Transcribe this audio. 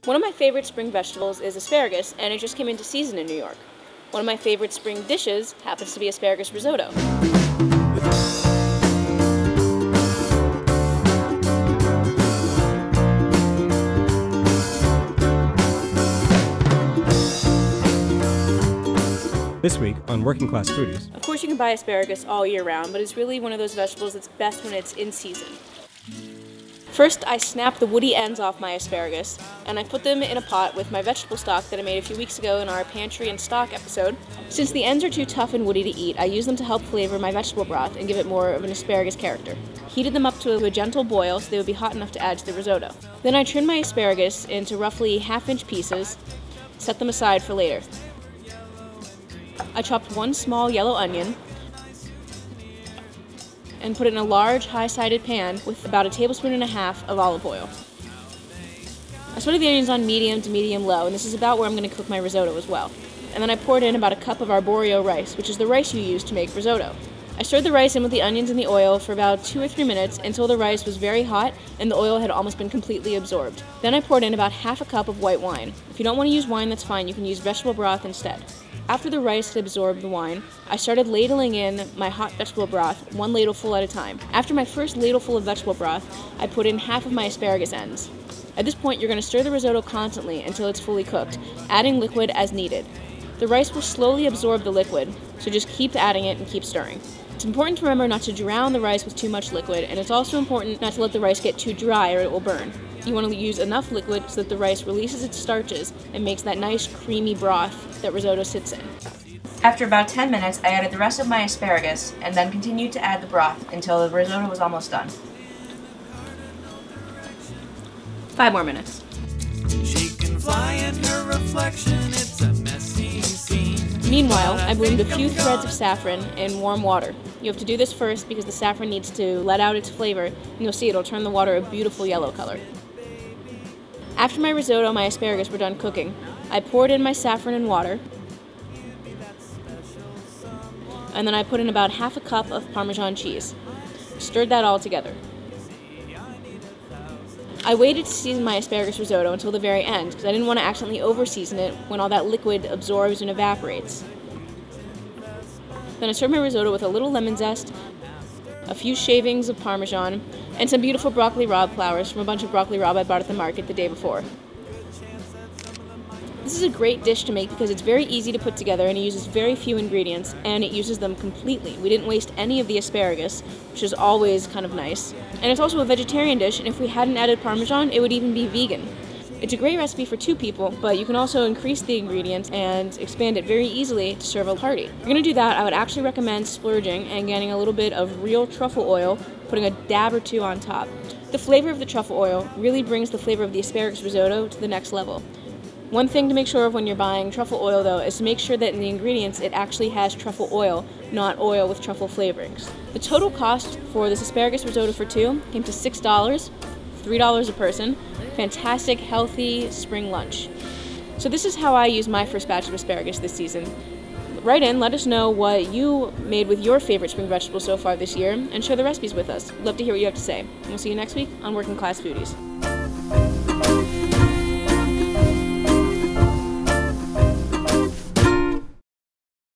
One of my favorite spring vegetables is asparagus, and it just came into season in New York. One of my favorite spring dishes happens to be asparagus risotto. This week on Working Class Foodies. Of course you can buy asparagus all year round, but it's really one of those vegetables that's best when it's in season. First, I snap the woody ends off my asparagus, and I put them in a pot with my vegetable stock that I made a few weeks ago in our pantry and stock episode. Since the ends are too tough and woody to eat, I use them to help flavor my vegetable broth and give it more of an asparagus character. Heated them up to a gentle boil so they would be hot enough to add to the risotto. Then I trimmed my asparagus into roughly half-inch pieces, set them aside for later. I chopped one small yellow onion and put it in a large, high-sided pan with about 1.5 tablespoons of olive oil. I spread the onions on medium to medium-low, and this is about where I'm going to cook my risotto as well. And then I poured in about a cup of arborio rice, which is the rice you use to make risotto. I stirred the rice in with the onions and the oil for about 2 or 3 minutes until the rice was very hot and the oil had almost been completely absorbed. Then I poured in about half a cup of white wine. If you don't want to use wine, that's fine, you can use vegetable broth instead. After the rice had absorbed the wine, I started ladling in my hot vegetable broth, 1 ladleful at a time. After my first ladleful of vegetable broth, I put in half of my asparagus ends. At this point, you're going to stir the risotto constantly until it's fully cooked, adding liquid as needed. The rice will slowly absorb the liquid, so just keep adding it and keep stirring. It's important to remember not to drown the rice with too much liquid, and it's also important not to let the rice get too dry or it will burn. You want to use enough liquid so that the rice releases its starches and makes that nice creamy broth that risotto sits in. After about 10 minutes, I added the rest of my asparagus and then continued to add the broth until the risotto was almost done. 5 more minutes. She can fly in her reflection, it's a messy scene. Meanwhile, I bloomed a few threads of saffron in warm water. You have to do this first because the saffron needs to let out its flavor, and you'll see it'll turn the water a beautiful yellow color. After my risotto and my asparagus were done cooking, I poured in my saffron and water, and then I put in about half a cup of Parmesan cheese. Stirred that all together. I waited to season my asparagus risotto until the very end because I didn't want to accidentally over-season it when all that liquid absorbs and evaporates. Then I served my risotto with a little lemon zest, a few shavings of Parmesan, and some beautiful broccoli rabe flowers from a bunch of broccoli rabe I bought at the market the day before. This is a great dish to make because it's very easy to put together and it uses very few ingredients and it uses them completely. We didn't waste any of the asparagus, which is always kind of nice. And it's also a vegetarian dish, and if we hadn't added Parmesan, it would even be vegan. It's a great recipe for 2 people, but you can also increase the ingredients and expand it very easily to serve a party. If you're going to do that, I would actually recommend splurging and getting a little bit of real truffle oil, putting a dab or 2 on top. The flavor of the truffle oil really brings the flavor of the asparagus risotto to the next level. One thing to make sure of when you're buying truffle oil, though, is to make sure that in the ingredients it actually has truffle oil, not oil with truffle flavorings. The total cost for this asparagus risotto for 2 came to $6, $3 a person. Fantastic, healthy spring lunch. So this is how I use my first batch of asparagus this season. Write in, let us know what you made with your favorite spring vegetables so far this year, and share the recipes with us. Love to hear what you have to say. And we'll see you next week on Working Class Foodies.